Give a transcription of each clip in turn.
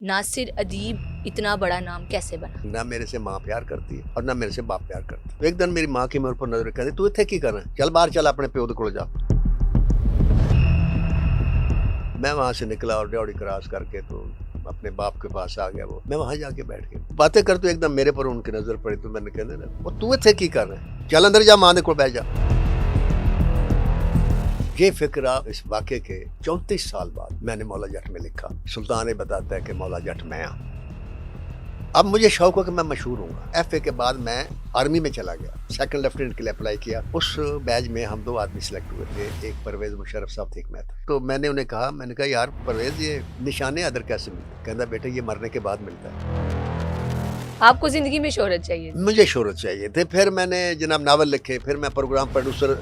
नासिर अदीब इतना बड़ा नाम कैसे बना? ना मेरे से माँ प्यार करती है और ना मेरे से बाप प्यार करता। तो एक दिन मेरी माँ की मेरे ऊपर नजर कहती, तू इतने की कर रहा है, चल बाहर चल, अपने प्यो को जा। मैं वहां से निकला और ड्योड़ी क्रॉस करके तो अपने बाप के पास आ गया। वो मैं वहां जाके बैठ गया, बातें करते तो एकदम मेरे पर उनकी नजर पड़ी। तो मैंने कहने ना, वो तू इतने की कर रहा है, चल अंदर जा, माँ को बैठ जा। ये फिक्रा इस वाक़े के 34 साल बाद मैंने मौला जट में लिखा। सुल्तान ये बताता है कि मौला जट मैं हूं। अब मुझे शौक हो कि मैं मशहूर हूँगा। एफए के बाद मैं आर्मी में चला गया, सेकंड लेफ्टिनेंट के लिए अप्लाई किया। उस बैच में हम 2 आदमी सिलेक्ट हुए थे, एक परवेज मुशर्रफ साहब थे, एक मैं था। तो मैंने उन्हें कहा, मैंने कहा यार परवेज, ये निशाने अदर कैसे मिलते? कहता बेटा ये मरने के बाद मिलता है। आपको ज़िंदगी में शोहरत चाहिए थी। मुझे शोहरत चाहिए थे। फिर मैंने जनाब नावल लिखे, फिर मैं प्रोग्राम प्रोड्यूसर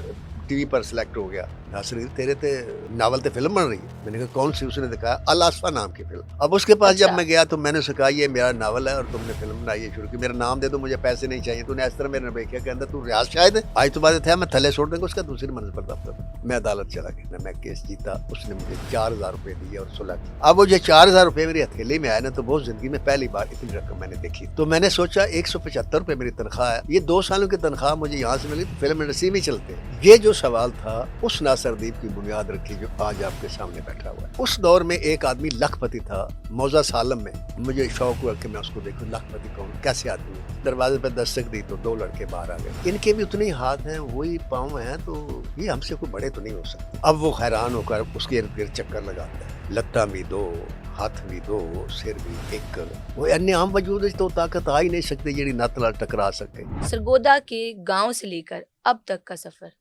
टीवी पर सिलेक्ट हो गया। नासिर तेरे ते नावल ते फिल्म बन रही है। मैंने कहा कौन सी? उसने दिखाया अल आसफा नाम की फिल्म। अब उसके पास जब अच्छा। मैं गया तो मैंने उसे कहा ये मेरा नावल है और तुमने फिल्म बनाई है शुरू की, मेरा नाम दे दो, मुझे पैसे नहीं चाहिए। तूने इस तरह मेरे देखा के अंदर तू रियाज शायद है। आज तो बात है मैं थले छोड़ देंगे उसका, दूसरी मंजिल पर दफ्तर। मैं अदालत चला गया, मैं केस जीता। उसने मुझे 4000 रुपए दिए और सुलह। अब वो जो 4000 रुपए मेरी हथेली में आया ना, तो बहुत जिंदगी में पहली बार इतनी रकम मैंने देखी। तो मैंने सोचा 175 रुपए मेरी तनख्वाह है, ये 2 सालों की तनख्वाह मुझे यहाँ से मिली, फिल्म इंडस्ट्री में चलते हैं। ये जो सवाल था उस नासिरदीप की बुनियाद रखी जो आज आपके सामने बैठा हुआ है। उस दौर में एक आदमी लखपति था मौजा सालम में। मुझे शौक हुआ कि मैं उसको देखूं, लखपति कौन, कैसे आदमी है। दरवाजे पर दस्तक दी तो 2 लड़के बाहर आ गए। इनके भी उतने ही हाथ हैं, वही पाँव हैं, तो ये हमसे कोई बड़े तो नहीं हो सकते। अब वो हैरान होकर उसके इर्द गिर्द चक्कर लगाता है। लत्ता भी 2, हाथ भी 2, सिर भी 1। वो अन्य आम वजूद तो ताकत आ ही नहीं सकती जी नत नाल टकरा सके। सरगोदा के गांव से लेकर अब तक का सफर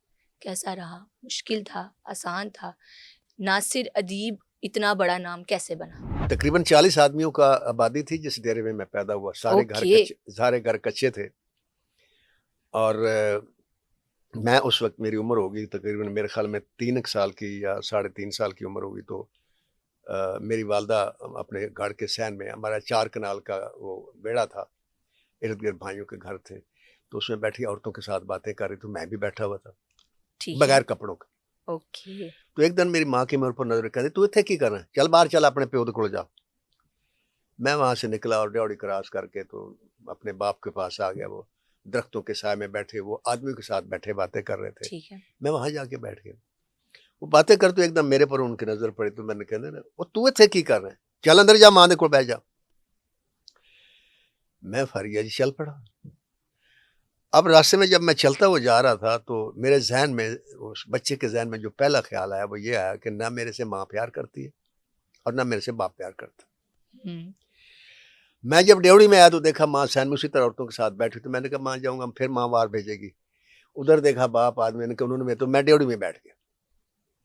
कैसा रहा? मुश्किल था, आसान था? नासिर अदीब इतना बड़ा नाम कैसे बना? तकरीबन 40 आदमियों का आबादी थी जिस डेरे में मैं पैदा हुआ। ओके। सारे घर कच्चे थे। और मैं उस वक्त, मेरी उम्र होगी तकरीबन मेरे ख्याल में 3 साल की या 3.5 साल की उम्र होगी। तो मेरी वालदा अपने घर के सहन में, हमारा 4 कनाल का वो बेड़ा था, इर्द गिर्द भाइयों के घर थे, तो उसमें बैठी औरतों के साथ बातें कर रही, तो मैं भी बैठा हुआ था ठीक है। बगैर कपड़ों के। ओके। तो एक दिन मेरी माँ की मेरे ऊपर नजर कहती, तू इतने की कर रहा है, चल बाहर चल, अपने प्यो को जा। मैं वहां से निकला और ड्योड़ी क्रॉस करके तो अपने बाप के पास आ गया। वो दरख्तों के साय में बैठे वो आदमियों के साथ बैठे बातें कर रहे थे। ठीक है। मैं वहां जाके बैठ गया। वो बातें करते एकदम मेरे पर उनकी नजर पड़ी। तो मैंने कहने ना, वो तू इतने की कर रहे हैं, चल अंदर जा, माँ को बैठ जा। मैं फरिया जी चल पड़ा। अब रास्ते में जब मैं चलता हुआ जा रहा था तो मेरे जहन में, उस बच्चे के जहन में जो पहला ख्याल आया वो ये आया कि ना मेरे से माँ प्यार करती है और ना मेरे से बाप प्यार करता। हम्म। मैं जब ड्योढ़ी में आया तो देखा माँ सहन में उसी तरह औरतों के साथ बैठी। तो मैंने कहा माँ जाऊंगा, फिर माँ बाहर भेजेगी। उधर देखा बाप आदमी ने, उन्होंने में, तो मैं ड्योढ़ी में बैठ गया।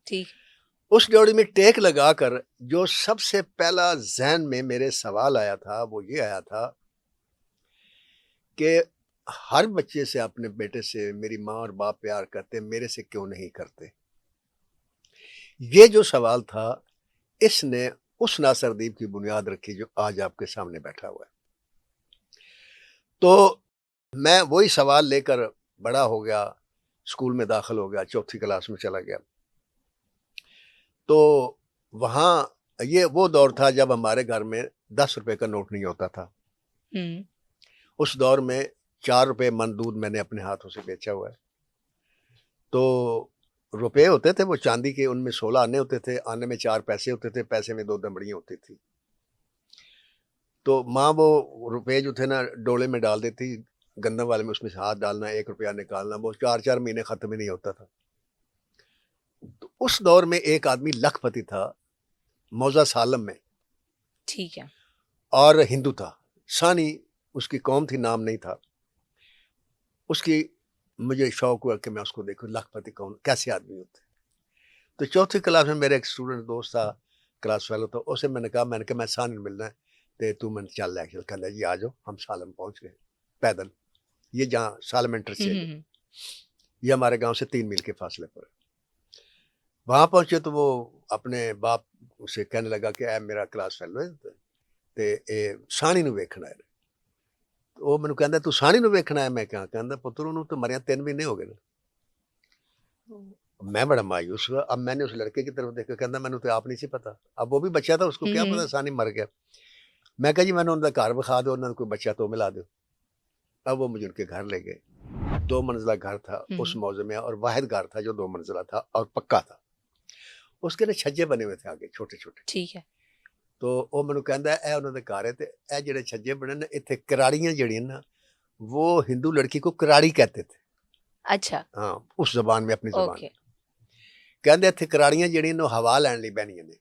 ठीक। उस ड्योढ़ी में टेक लगाकर जो सबसे पहला जहन में मेरे सवाल आया था वो ये आया था कि हर बच्चे से, अपने बेटे से मेरी माँ और बाप प्यार करते, मेरे से क्यों नहीं करते? ये जो सवाल था इसने उस नासिरदीप की बुनियाद रखी जो आज आपके सामने बैठा हुआ है। तो मैं वही सवाल लेकर बड़ा हो गया, स्कूल में दाखिल हो गया, 4थी क्लास में चला गया। तो वहाँ ये वो दौर था जब हमारे घर में 10 रुपए का नोट नहीं होता था। हम्म। उस दौर में 4 रुपए मन दूध मैंने अपने हाथों से बेचा हुआ है। तो रुपए होते थे वो चांदी के, उनमें 16 आने होते थे, आने में 4 पैसे होते थे, पैसे में 2 दमड़ियाँ होती थी। तो माँ वो रुपए जो थे ना डोले में डाल देती, गंदम वाले में, उसमें से हाथ डालना, 1 रुपया निकालना, वो 4-4 महीने खत्म ही नहीं होता था। तो उस दौर में एक आदमी लखपति था मौजा सालम में, ठीक है। और हिंदू था। सानी उसकी कौम थी, नाम नहीं था उसकी। मुझे शौक हुआ कि मैं उसको देखूं, लखपति कौन, कैसे आदमी होते। तो 4थी क्लास में मेरा एक स्टूडेंट दोस्त था, क्लास फेलो था, उसे मैंने कहा मैं सानी मिलना है, तो तू मैंने चल ले, कहना जी आ जाओ। हम सालम पहुंच गए पैदल। ये जहाँ सालम इंटरचेंज है, हम्म। ये हमारे गांव से 3 मील के फासले पर है। वहां पहुंचे तो वो अपने बाप उसे कहने लगा कि ऐ मेरा क्लास फेलो है ते ए सानी ਨੂੰ ਵੇਖਣਾ है। ਉਹ ਮੈਨੂੰ ਕਹਿੰਦਾ ਤੂੰ ਸਾਣੀ ਨੂੰ ਵੇਖਣਾ है। मैं क्या, ਕਹਿੰਦਾ ਪੁੱਤਰ ਉਹਨੂੰ तो मरिया 3 महीने हो गए ना। मैं बड़ा मायूस हुआ। अब मैंने उस लड़के की तरफ देखा, कहता मैंने तो आप नहीं सी पता। अब वो भी बच्चा था, उसको क्या हम्म। पता सानी मर गया। मैं कहा जी मैंने उनका घर विखा दो, उन्होंने कोई बच्चा तो मिला दो। अब वो मुझे उनके घर ले गए। 2 मंजिला घर था उस मौजे में, और वाहिद घर था जो 2 मंजिला था और पक्का था। उसके ना छज्जे बने हुए थे आगे छोटे छोटे। ठीक है। तो वो मैनू कहता है उन्होंने घर है, तो जेडे छज्जे बने ना इतने कराड़ियां जड़ियां ना, वो हिंदू लड़की को कराड़ी कहते थे। अच्छा। हाँ, उस जबान में, अपनी जबान ओके। में कहते इतने कराड़ियां जड़ियां ना हवा लैन ली बहनियां ने,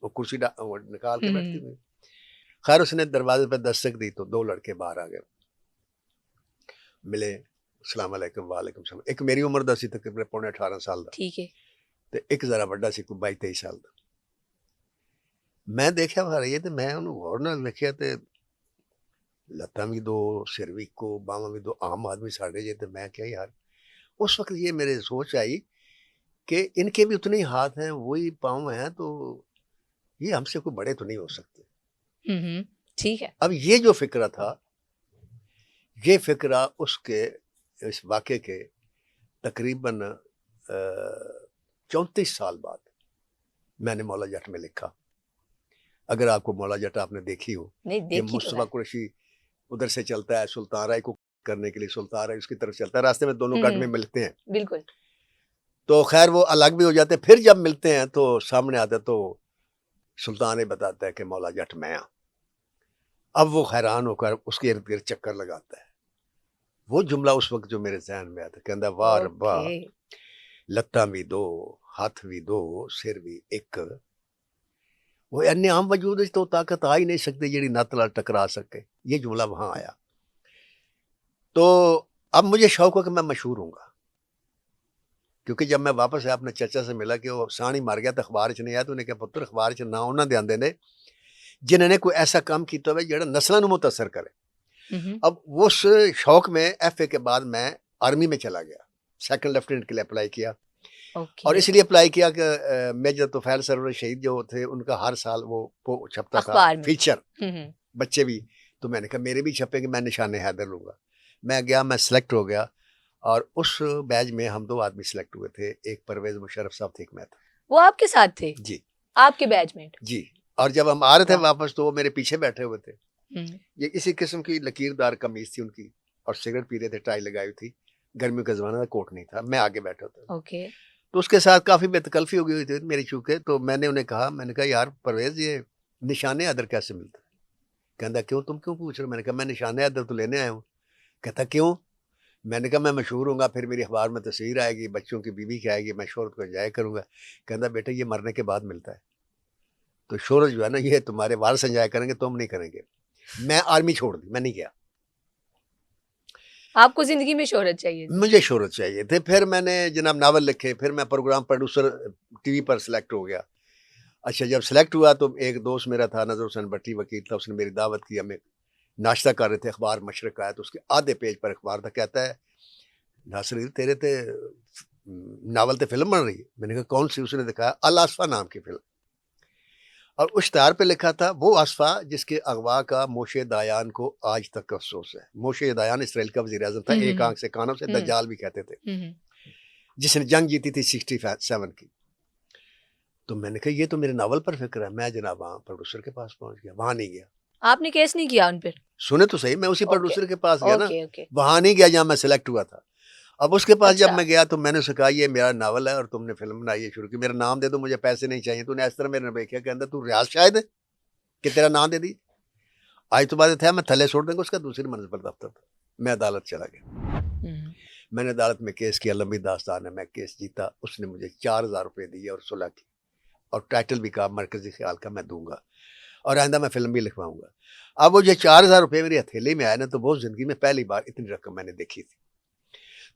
वो कुर्सी वो निकाल के बैठती हुई। खैर उसने दरवाजे पर दस्तक दी तो 2 लड़के बाहर आ गए, मिले, अस्सलाम वालेकुम, वालेकुम सलाम। एक मेरी उम्र दा सी, तकरीबन पौने 18 साल दा, ठीक है। ते एक जरा वड्डा सी, कोई 22-23 साल दा। मैं देखा बाहर ये, ते मैं उन्होंने गौर नाल वेखिया, ते लत्तां भी 2, सिर भी इक्को, बाहां भी 2, आम आदमी साढ़े जे। ते मैं क्या यार, उस वक्त ये मेरे सोच आई कि इनके भी उतने ही हाथ हैं, वही पाँव हैं, तो ये हमसे कोई बड़े तो नहीं हो सकते। ठीक है। अब ये जो फिक्रा था, ये फिक्रा उसके इस वाक़े के तकरीबन 34 साल बाद मैंने मौला जट में लिखा। अगर आपको मौला जट आपने देखी हो, नहीं कि देखी तो मुस्तफ़ा है। कुरैशी उधर से चलता है सुल्तान राय को करने के लिए, सुल्तान राय उसकी तरफ चलता है, रास्ते में दोनों गढ़ में मिलते हैं। बिल्कुल। तो खैर वो अलग भी हो जाते हैं, फिर जब मिलते हैं तो सामने आते तो सुल्तान ये बताता है कि मौला जट मैं हाँ। अब वो हैरान होकर उसके इर्द गिर्द चक्कर लगाता है। वो जुमला उस वक्त जो मेरे जहन में आया था, कहता वाह रब्बा, लत्तां भी 2, हाथ भी 2, सिर भी एक, वो अन्य आम वजूद तो ताकत आ ही नहीं सकती जी नत नाल टकरा सके। ये जुमला वहां आया। तो अब मुझे शौक हो कि मैं मशहूर हूँगा, क्योंकि जब मैं वापस आया अपने चचा से मिला कि वो सानी मर गया तो अखबार च नहीं आया, तो उन्हें कहा पुत्र अखबार च ना उन्होंने आते ने जिन्होंने कोई ऐसा काम किया हो जो नस्लों मुतासर करे। अब उस शौक में FA के बाद मैं आर्मी में चला गया, 2nd लेफ्टिनेंट के लिए अप्लाई किया। और इसलिए अप्लाई किया कि मेजर तोफैल सरवर शहीद जो थे उनका हर साल वो छपता था फीचर, बच्चे भी। तो मैंने कहा मेरे भी छपेंगे, मैं निशाने हैदर लूँगा। मैं गया, मैं सिलेक्ट हो गया, और उस बैच में हम 2 आदमी सिलेक्ट हुए थे, एक परवेज मुशर्रफ साहब थे, एक मैं था। वो आपके साथ थे? जी। आपके बैचमेट? जी। और जब हम आ रहे थे वापस तो वो मेरे पीछे बैठे हुए थे। ये इसी किस्म की लकीरदार कमीज थी उनकी, और सिगरेट पी रहे थे, टाई लगाई हुई थी, गर्मियों का जमाना था, कोट नहीं था, मैं आगे बैठा था। ओके। तो उसके साथ काफ़ी बेतकल्फ़ी हो गई हुई थी मेरी चूँकि। तो मैंने उन्हें कहा, मैंने कहा यार परवेज़ ये निशाने हैदर कैसे मिलता है? कहता क्यों, तुम क्यों पूछ रहे हो? मैंने कहा मैं निशाने हैदर तो लेने आया हूँ। कहता क्यों? मैंने कहा मैं मशहूर होऊंगा, फिर मेरी अखबार में तस्वीर आएगी, बच्चों की बीवी की आएगी, मैं शोहरत को एंजॉय करूँगा। कहता बेटा ये मरने के बाद मिलता है, तो शोहरत जो है ना ये तुम्हारे वारिस एंजॉय करेंगे, तुम नहीं करेंगे। मैं आर्मी छोड़ दी, मैं नहीं गया। आपको जिंदगी में शोहरत चाहिए थी? मुझे शोहरत चाहिए थे। फिर मैंने जनाब नावल लिखे, फिर मैं प्रोग्राम प्रोड्यूसर टीवी पर सिलेक्ट हो गया। अच्छा, जब सिलेक्ट हुआ तो एक दोस्त मेरा था, नज़र हुसैन भट्टी वकील था, उसने मेरी दावत की। हमें नाश्ता कर रहे थे, अखबार मशरक आया, तो उसके आधे पेज पर अखबार था, कहता है नासिर तेरे ते नावल ते फिल्म बन रही है। मैंने कहा कौन सी? उसने दिखाया अल आसफा नाम की फिल्म, और उस इश्तहार पे लिखा था वो आसफा जिसके अगवा का मोशे दायान को आज तक अफसोस है। मोशे दायान इसराइल का वज़ीर आज़म था, एक आंख से कानों से, दज्जाल भी कहते थे, जिसने जंग जीती थी 67 की। तो मैंने कहा ये तो मेरे नावल पर फिक्र है। मैं जनाब वहाँ प्रोड्यूसर के पास पहुंच गया, वहाँ नहीं गया। आपने केस नहीं किया उन पर? सुने तो सही, मैं उसी प्रोड्यूसर के पास गया ना, ओके। वहाँ नहीं गया जहाँ मैं सिलेक्ट हुआ था। अब उसके पास जब अच्छा। मैं गया तो मैंने उसे कहा ये मेरा नावल है और तुमने फिल्म बनाई है शुरू की, मेरा नाम दे दो, मुझे पैसे नहीं चाहिए। तूने इस तरह मेरे देखा के अंदर तू रियाज शायद है कि तेरा नाम दे दी। आज तो बात था मैं थले छोड़ देंगे उसका, दूसरी मंजिल पर दफ्तर था। मैं अदालत चला गया, मैंने अदालत में केस किया, लंबी दास्तान है। मैं केस जीता, उसने मुझे 4000 रुपये दिए और सुलह की, और टाइटल भी कहा मरकजी ख्याल का मैं दूंगा, और आइंदा मैं फिल्म भी लिखवाऊंगा। अब वो जो 4000 रुपये मेरी हथेली में आए ना, तो बहुत ज़िंदगी में पहली बार इतनी रकम मैंने देखी थी।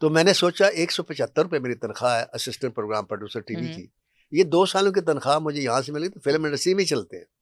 तो मैंने सोचा 175 रुपये मेरी तनख्वाह है असिस्टेंट प्रोग्राम प्रोड्यूसर टीवी की, ये 2 सालों की तनख्वाह मुझे यहाँ से मिली तो फिल्म इंडस्ट्री में चलते हैं।